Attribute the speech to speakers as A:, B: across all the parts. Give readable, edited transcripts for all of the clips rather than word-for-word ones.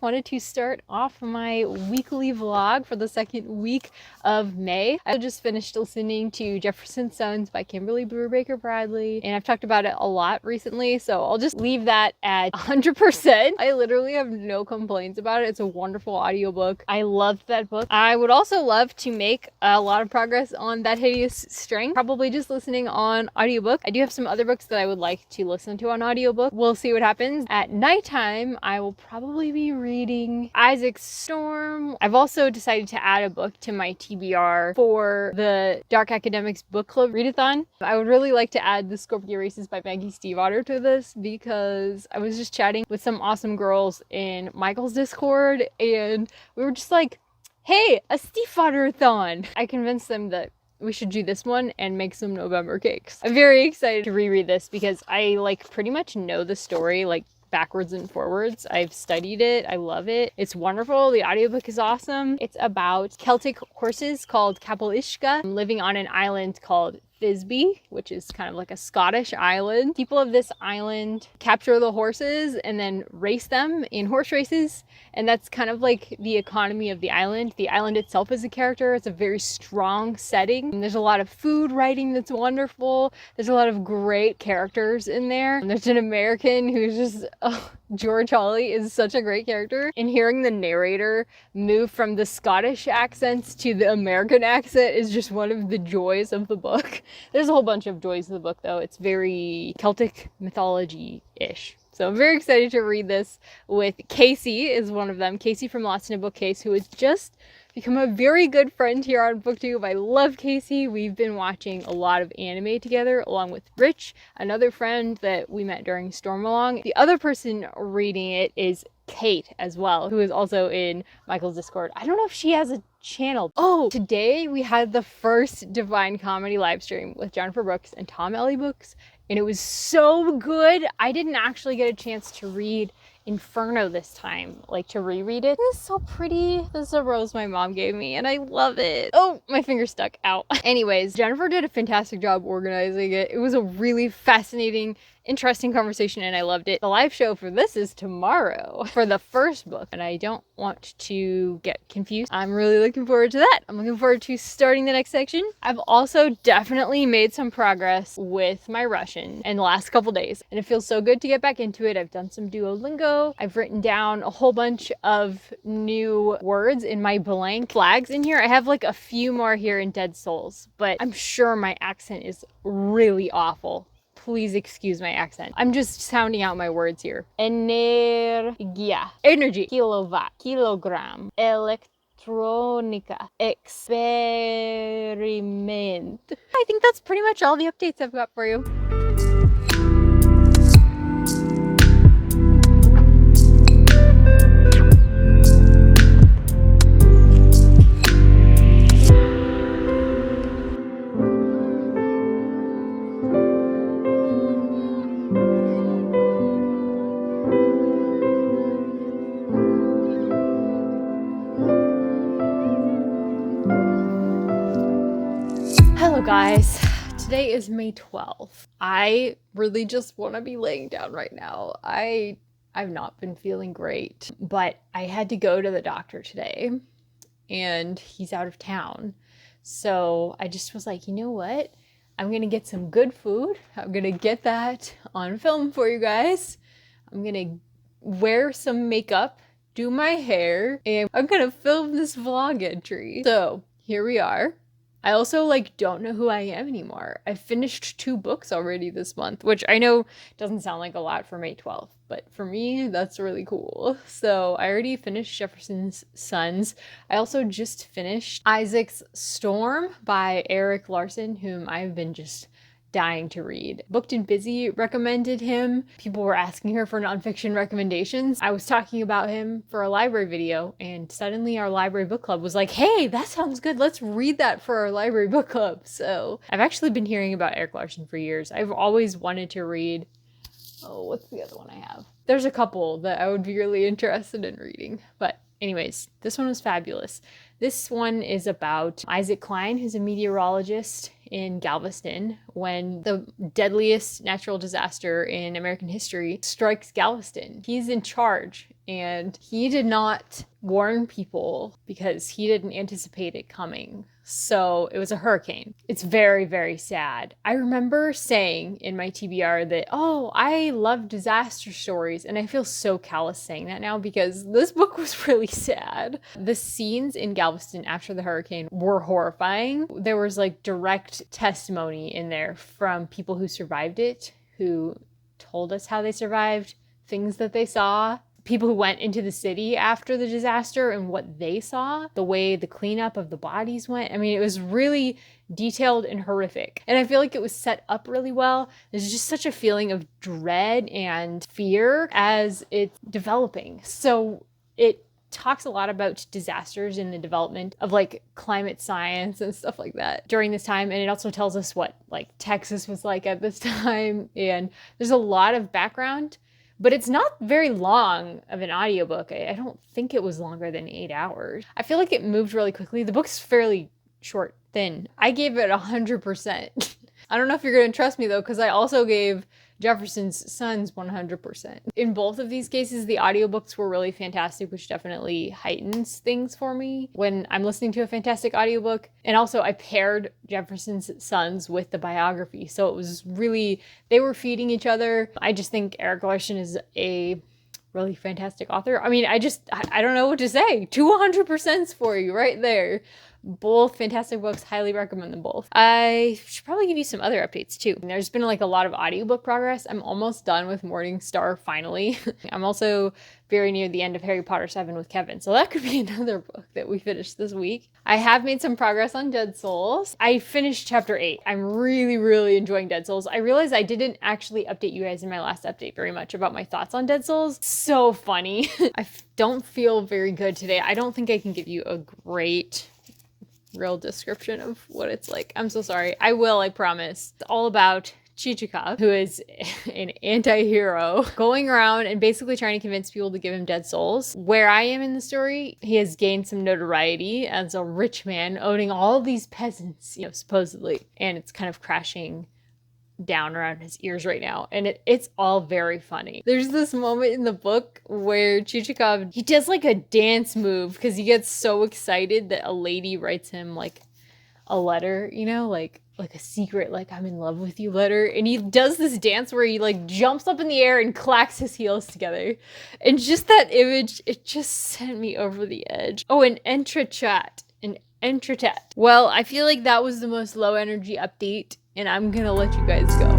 A: just wanted to start off my weekly vlog for the second week of May. I just finished listening to Jefferson's Sons by Kimberly Brubaker-Bradley, and I've talked about it a lot recently, so I'll just leave that at 100%. I literally have no complaints about it. It's a wonderful audiobook. I loved that book. I would also love to make a lot of progress on That Hideous Strength, probably just listening on audiobook. I do have some other books that I would like to listen to on audiobook. We'll see what happens. At nighttime, I will probably be reading Isaac Storm. I've also decided to add a book to my TBR for the Dark Academics Book Club readathon. I would really like to add The Scorpio Races by Maggie Stiefvater to this because I was just chatting with some awesome girls in Michael's Discord and we were just like, hey, a Stiefvater-thon! I convinced them that we should do this one and make some November cakes. I'm very excited to reread this because I pretty much know the story backwards and forwards. I've studied it. I love it. It's wonderful. The audiobook is awesome. It's about Celtic horses called Capelishka living on an island called Thisbe, which is kind of like a Scottish island. People of this island capture the horses and then race them in horse races, and that's kind of like the economy of the island. The island itself is a character. It's a very strong setting. And there's a lot of food writing that's wonderful. There's a lot of great characters in there. And there's an American who's just, George Hawley is such a great character. And hearing the narrator move from the Scottish accents to the American accent is just one of the joys of the book. There's a whole bunch of joys of the book though. It's very Celtic mythology-ish. So I'm very excited to read this with Casey is one of them. Casey from Larson and booKCase, who has just become a very good friend here on BookTube. I love Casey. We've been watching a lot of anime together along with Rich, another friend that we met during Stormalong. The other person reading it is Kate as well, who is also in Michael's Discord. I don't know if she has a channel. Oh, today we had the first Divine Comedy live stream with Jennifer Brooks and Tom Ellie Books, and it was so good. I didn't actually get a chance to read Inferno this time, to reread it. This is so pretty. This is a rose my mom gave me and I love it. Oh, my finger stuck out. Anyways, Jennifer did a fantastic job organizing it. It was a really fascinating, interesting conversation and I loved it. The live show for this is tomorrow for the first book and I don't want to get confused. I'm really looking forward to that. I'm looking forward to starting the next section. I've also definitely made some progress with my Russian in the last couple days and it feels so good to get back into it. I've done some Duolingo. I've written down a whole bunch of new words in my blank flags in here. I have a few more here in Dead Souls, but I'm sure my accent is really awful. Please excuse my accent. I'm just sounding out my words here. Energia. Energy. Kilowatt. Kilogram. Electronica. Experiment. I think that's pretty much all the updates I've got for you. Hello guys, today is May 12th. I really just want to be laying down right now. I've not been feeling great, but I had to go to the doctor today and he's out of town. So I just was like, you know what? I'm going to get some good food. I'm going to get that on film for you guys. I'm going to wear some makeup, do my hair, and I'm going to film this vlog entry. So here we are. I also don't know who I am anymore. I finished 2 books already this month, which I know doesn't sound like a lot for May 12th, but for me, that's really cool. So I already finished Jefferson's Sons. I also just finished Isaac Storm by Erik Larson, whom I've been just dying to read. Booked and Busy recommended him. People were asking her for nonfiction recommendations. I was talking about him for a library video and suddenly our library book club was like, hey, that sounds good. Let's read that for our library book club. So I've actually been hearing about Erik Larson for years. I've always wanted to read, what's the other one I have? There's a couple that I would be really interested in reading, but anyways, this one was fabulous. This one is about Isaac Klein, who's a meteorologist in Galveston when the deadliest natural disaster in American history strikes Galveston. He's in charge, and he did not warn people because he didn't anticipate it coming. So it was a hurricane. It's very, very sad. I remember saying in my TBR that, oh, I love disaster stories. And I feel so callous saying that now because this book was really sad. The scenes in Galveston after the hurricane were horrifying. There was like direct testimony in there from people who survived it, who told us how they survived, things that they saw. People who went into the city after the disaster and what they saw, the way the cleanup of the bodies went. I mean, it was really detailed and horrific. And I feel like it was set up really well. There's just such a feeling of dread and fear as it's developing. So it talks a lot about disasters in the development of like climate science and stuff like that during this time. And it also tells us what like Texas was like at this time. And there's a lot of background. But it's not very long of an audiobook. I don't think it was longer than 8 hours. I feel like it moved really quickly. The book's fairly short, thin. I gave it 100%. I don't know if you're going to trust me though, because I also gave Jefferson's Sons 100%. In both of these cases, the audiobooks were really fantastic, which definitely heightens things for me when I'm listening to a fantastic audiobook. And also I paired Jefferson's Sons with the biography. So it was really, they were feeding each other. I just think Erik Larson is a really fantastic author. I mean, I don't know what to say. 200% for you right there. Both fantastic books. Highly recommend them both. I should probably give you some other updates too. There's been like a lot of audiobook progress. I'm almost done with Morning Star finally. I'm also very near the end of Harry Potter 7 with Kevin. So that could be another book that we finished this week. I have made some progress on Dead Souls. I finished chapter 8. I'm really, really enjoying Dead Souls. I realized I didn't actually update you guys in my last update very much about my thoughts on Dead Souls. So funny. I don't feel very good today. I don't think I can give you a great real description of what it's like. I'm so sorry. I will, I promise. It's all about Chichikov, who is an anti-hero, going around and basically trying to convince people to give him dead souls. Where I am in the story, he has gained some notoriety as a rich man owning all these peasants, you know, supposedly. And it's kind of crashing down around his ears right now, and it's all very funny. There's this moment in the book where Chichikov, he does like a dance move because he gets so excited that a lady writes him like a letter, you know, like a secret, like I'm in love with you letter, and he does this dance where he like jumps up in the air and clacks his heels together, and just that image, it just sent me over the edge. Oh, an Entrachat. Well, I feel like that was the most low energy update, and I'm gonna let you guys go.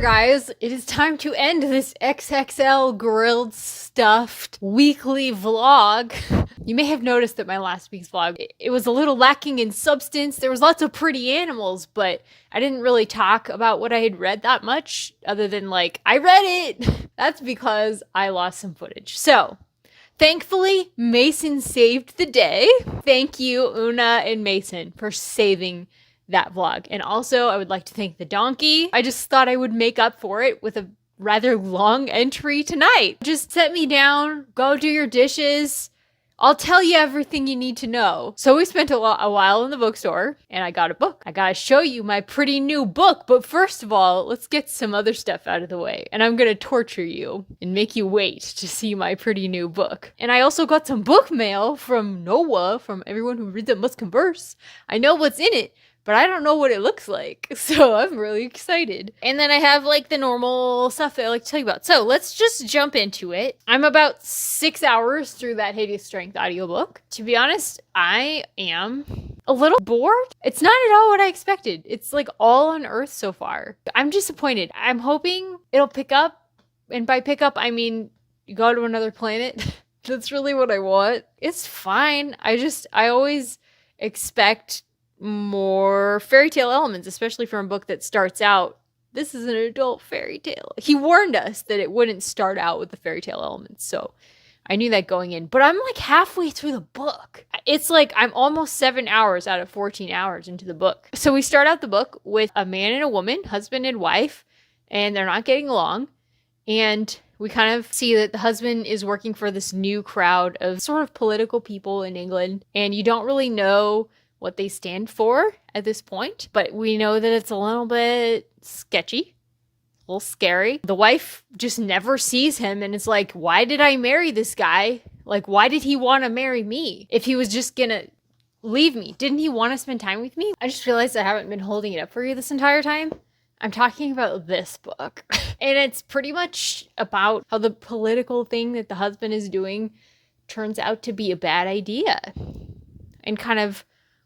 A: Guys, it is time to end this XXL grilled stuffed weekly vlog. You may have noticed that my last week's vlog, it was a little lacking in substance. There was lots of pretty animals, but I didn't really talk about what I had read that much other than like, I read it. That's because I lost some footage. So thankfully, Mason saved the day. Thank you, Una and Mason, for saving that vlog. And also, I would like to thank the donkey. I just thought I would make up for it with a rather long entry tonight. Just set me down, go do your dishes. I'll tell you everything you need to know. So we spent a while in the bookstore, and I got a book. I gotta show you my pretty new book, but first of all, let's get some other stuff out of the way. And I'm gonna torture you and make you wait to see my pretty new book. And I also got some book mail from Noah, from everyone who reads It Must Converse. I know what's in it, but I don't know what it looks like, so I'm really excited. And then I have like the normal stuff that I like to tell you about. So let's just jump into it. I'm about 6 hours through that Hideous Strength audiobook. To be honest, I am a little bored. It's not at all what I expected. It's like all on Earth so far. I'm disappointed. I'm hoping it'll pick up, and by pick up, I mean you go to another planet. That's really what I want. It's fine. I always expect more fairy tale elements, especially from a book that starts out this is an adult fairy tale. He warned us that it wouldn't start out with the fairy tale elements, so I knew that going in. But I'm like halfway through the book. It's like I'm almost 7 hours out of 14 hours into the book. So we start out the book with a man and a woman, husband and wife, and they're not getting along. And we kind of see that the husband is working for this new crowd of sort of political people in England, and you don't really know what they stand for at this point, but we know that it's a little bit sketchy, a little scary. The wife just never sees him and is like, why did I marry this guy? Like, why did he want to marry me if he was just gonna leave me? Didn't he want to spend time with me? I just realized I haven't been holding it up for you this entire time. I'm talking about this book. And it's pretty much about how the political thing that the husband is doing turns out to be a bad idea. And kind of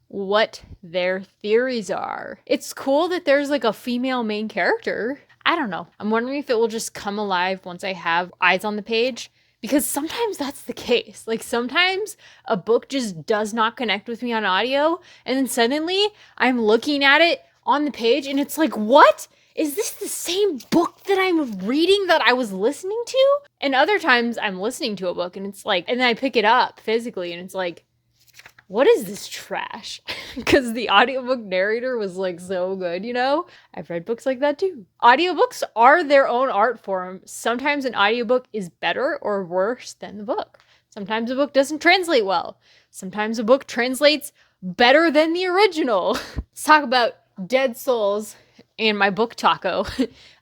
A: what their theories are. It's cool that there's like a female main character. I don't know. I'm wondering if it will just come alive once I have eyes on the page. Because sometimes that's the case. Like sometimes a book just does not connect with me on audio. And then suddenly I'm looking at it on the page and it's like, what? Is this the same book that I'm reading that I was listening to? And other times I'm listening to a book and it's like, and then I pick it up physically and it's like, what is this trash? Because the audiobook narrator was like so good, you know? I've read books like that too. Audiobooks are their own art form. Sometimes an audiobook is better or worse than the book. Sometimes a book doesn't translate well. Sometimes a book translates better than the original. Let's talk about Dead Souls and my book taco.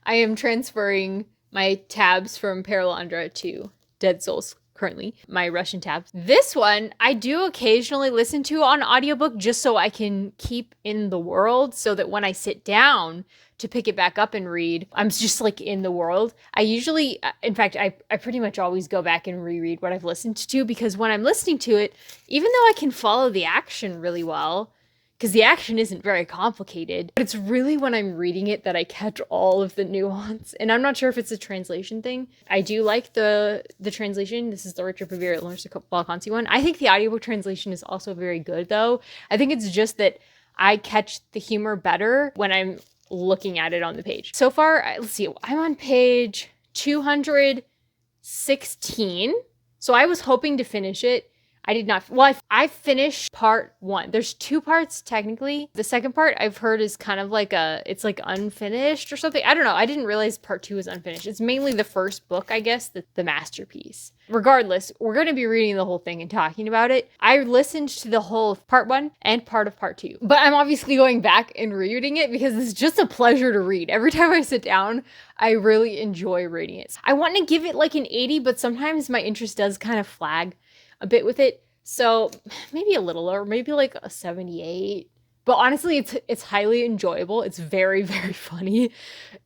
A: I am transferring my tabs from Paralandra to Dead Souls currently, my Russian tabs. This one I do occasionally listen to on audiobook just so I can keep in the world, so that when I sit down to pick it back up and read, I'm just like in the world. I usually, in fact, I pretty much always go back and reread what I've listened to, because when I'm listening to it, even though I can follow the action really well, because the action isn't very complicated, but it's really when I'm reading it that I catch all of the nuance. And I'm not sure if it's a translation thing. I do like the translation. This is the Richard Bevere Lawrence Balconsi one. I think the audiobook translation is also very good, though. I think it's just that I catch the humor better when I'm looking at it on the page. So far, let's see, I'm on page 216. So I was hoping to finish it. I did not. Well, I finished part 1. There's 2 parts technically. The second part I've heard is kind of like it's like unfinished or something. I don't know. I didn't realize part 2 is unfinished. It's mainly the first book, I guess, the masterpiece. Regardless, we're going to be reading the whole thing and talking about it. I listened to the whole of part 1 and part of part 2. But I'm obviously going back and rereading it because it's just a pleasure to read. Every time I sit down, I really enjoy reading it. I want to give it like an 80, but sometimes my interest does kind of flag a bit with it, so maybe a little lower, maybe like a 78. But honestly, it's highly enjoyable. It's very, very funny,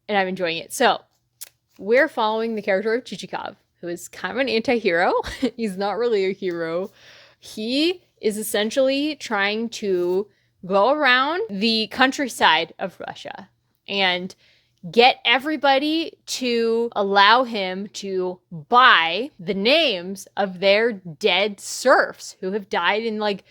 A: and I'm enjoying it. So we're following the character of Chichikov, who is kind of an anti-hero. He's not really a hero. He is essentially trying to go around the countryside of Russia and get everybody to allow him to buy the names of their dead serfs who have died in like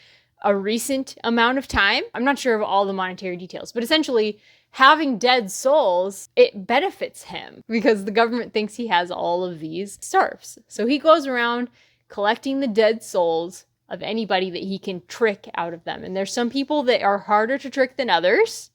A: a recent amount of time. I'm not sure of all the monetary details, but essentially having dead souls, it benefits him because the government thinks he has all of these serfs. So he goes around collecting the dead souls of anybody that he can trick out of them. And there's some people that are harder to trick than others.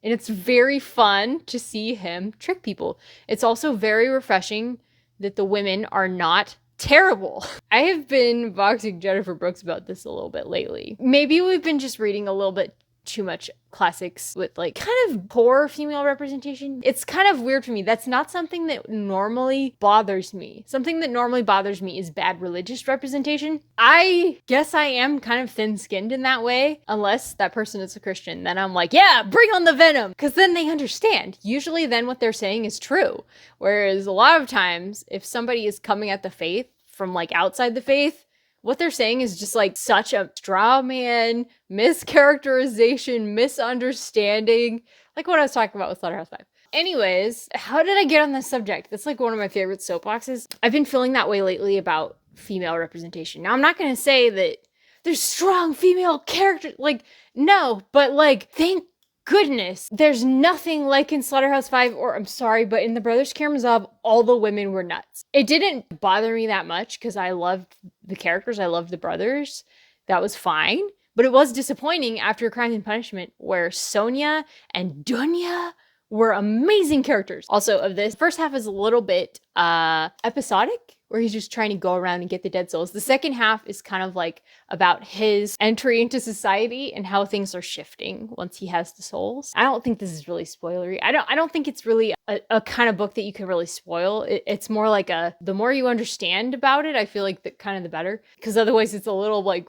A: And it's very fun to see him trick people. It's also very refreshing that the women are not terrible. I have been boxing Jennifer Brooks about this a little bit lately. Maybe we've been just reading a little bit too much classics with like kind of poor female representation. It's kind of weird for me. That's not something that normally bothers me. Something that normally bothers me is bad religious representation. I guess I am kind of thin-skinned in that way, unless that person is a Christian. Then I'm like, yeah, bring on the venom, because then they understand. Usually then what they're saying is true. Whereas a lot of times, if somebody is coming at the faith from like outside the faith, what they're saying is just like such a straw man, mischaracterization, misunderstanding, like what I was talking about with Slaughterhouse 5. Anyways, how did I get on this subject? That's like one of my favorite soapboxes. I've been feeling that way lately about female representation. Now, I'm not going to say that there's strong female characters, like, no, but like, thank goodness, there's nothing like in Slaughterhouse-Five, or I'm sorry, but in The Brothers Karamazov, all the women were nuts. It didn't bother me that much because I loved the characters. I loved the brothers. That was fine. But it was disappointing after Crimes and Punishment, where Sonia and Dunya were amazing characters. Also, of this, first half is a little bit episodic, where he's just trying to go around and get the dead souls. The second half is kind of like about his entry into society and how things are shifting once he has the souls. I don't think this is really spoilery. I don't think it's really a kind of book that you can really spoil. It's more like the more you understand about it, I feel like the better. Because otherwise it's a little like,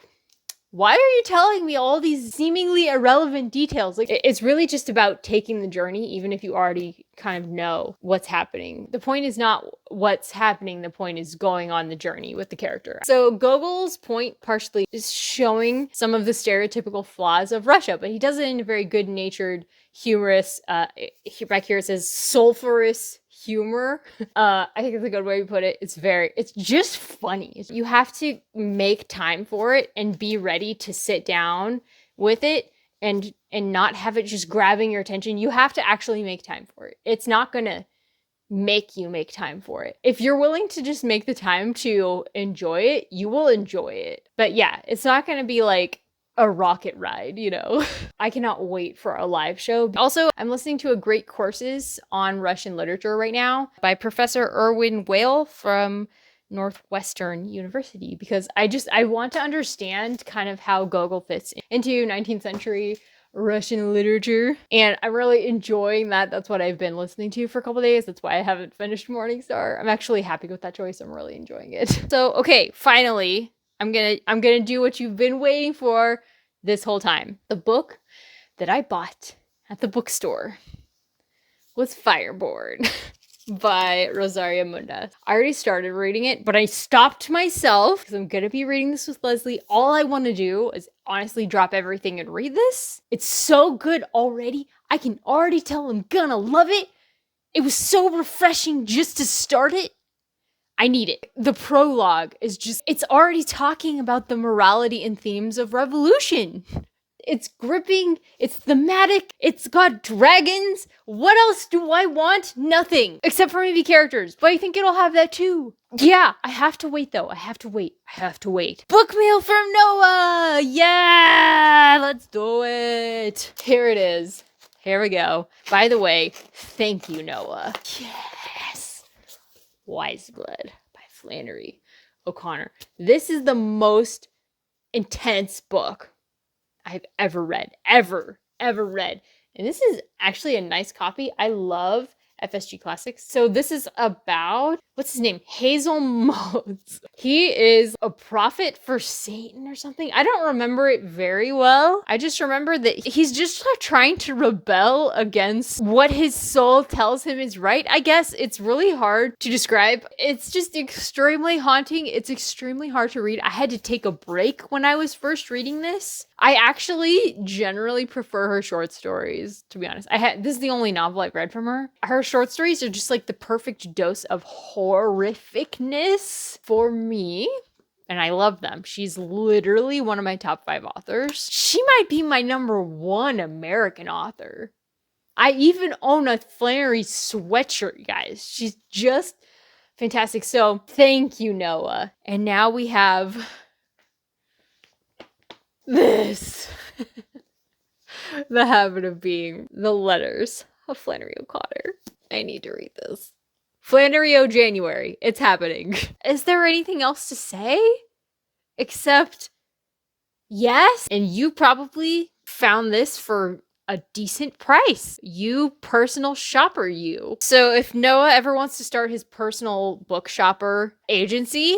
A: why are you telling me all these seemingly irrelevant details? Like, it's really just about taking the journey, even if you already kind of know what's happening. The point is not what's happening. The point is going on the journey with the character. So Gogol's point partially is showing some of the stereotypical flaws of Russia, but he does it in a very good-natured, humorous, back here it says sulfurous humor. I think it's a good way to put it. It's just funny. You have to make time for it and be ready to sit down with it and not have it just grabbing your attention. You have to actually make time for it. It's not gonna make you make time for it. If you're willing to just make the time to enjoy it, you will enjoy it. But yeah, it's not gonna be like a rocket ride, you know? I cannot wait for a live show. Also, I'm listening to a great courses on Russian literature right now by Professor Erwin Whale from Northwestern University, because I want to understand kind of how Gogol fits into 19th century Russian literature, and I'm really enjoying that. That's what I've been listening to for a couple days. That's why I haven't finished Morningstar. I'm actually happy with that choice. I'm really enjoying it. So, okay, finally, I'm gonna do what you've been waiting for this whole time. The book that I bought at the bookstore was Fireboard by Rosaria Munda. I already started reading it, but I stopped myself because I'm gonna be reading this with Leslie. All I want to do is honestly drop everything and read this. It's so good already. I can already tell I'm gonna love it. It was so refreshing just to start it. I need it. The prologue is just, it's already talking about the morality and themes of revolution. It's gripping, it's thematic, it's got dragons. What else do I want? Nothing. Except for maybe characters, but I think it'll have that too. Yeah, I have to wait though. I have to wait. Book mail from Noah! Yeah, let's do it. Here it is. Here we go. By the way, thank you, Noah. Yes. Wise Blood by Flannery O'Connor. This is the most intense book I've ever read. Ever read. And this is actually a nice copy. I love FSG Classics. So this is about, what's his name? Hazel Modes. He is a prophet for Satan or something. I don't remember it very well. I just remember that he's just trying to rebel against what his soul tells him is right. I guess it's really hard to describe. It's just extremely haunting. It's extremely hard to read. I had to take a break when I was first reading this. I actually generally prefer her short stories, to be honest. This is the only novel I've read from her. Her short stories are just like the perfect dose of horrificness for me, and I love them. She's literally one of my top 5 authors. She might be my #1 American author. I even own a Flannery sweatshirt, you guys. She's just fantastic. So thank you, Noah. And now we have this. The Habit of Being, the letters of Flannery O'Connor. I need to read this. Flannery O January. It's happening. Is there anything else to say? Except, yes. And you probably found this for a decent price. You personal shopper, you. So if Noah ever wants to start his personal book shopper agency,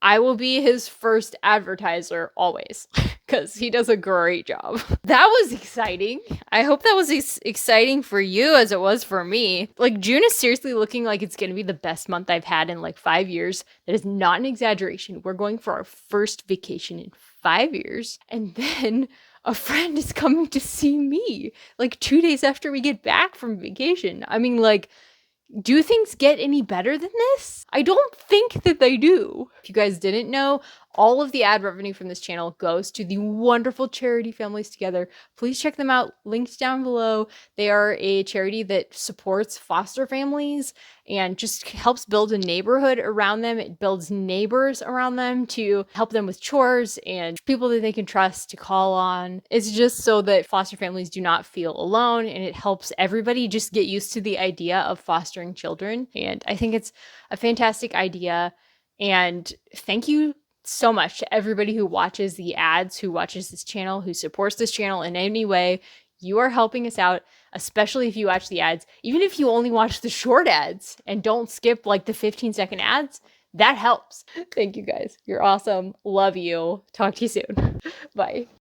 A: I will be his first advertiser always, because he does a great job. That was exciting. I hope that was exciting for you as it was for me. Like, June is seriously looking like it's going to be the best month I've had in like 5 years. That is not an exaggeration. We're going for our first vacation in 5 years. And then a friend is coming to see me like 2 days after we get back from vacation. I mean, like, do things get any better than this? I don't think that they do. If you guys didn't know, All of the ad revenue from this channel goes to the wonderful charity Families Together. Please check them out, linked down below. They are a charity that supports foster families and just helps build a neighborhood around them. It builds neighbors around them to help them with chores and people that they can trust to call on. It's just so that foster families do not feel alone, and it helps everybody just get used to the idea of fostering children. And I think it's a fantastic idea. And thank you so much to everybody who watches the ads, who watches this channel, who supports this channel in any way. You are helping us out, especially if you watch the ads. Even if you only watch the short ads and don't skip like the 15-second ads, that helps. Thank you guys. You're awesome. Love you. Talk to you soon. Bye.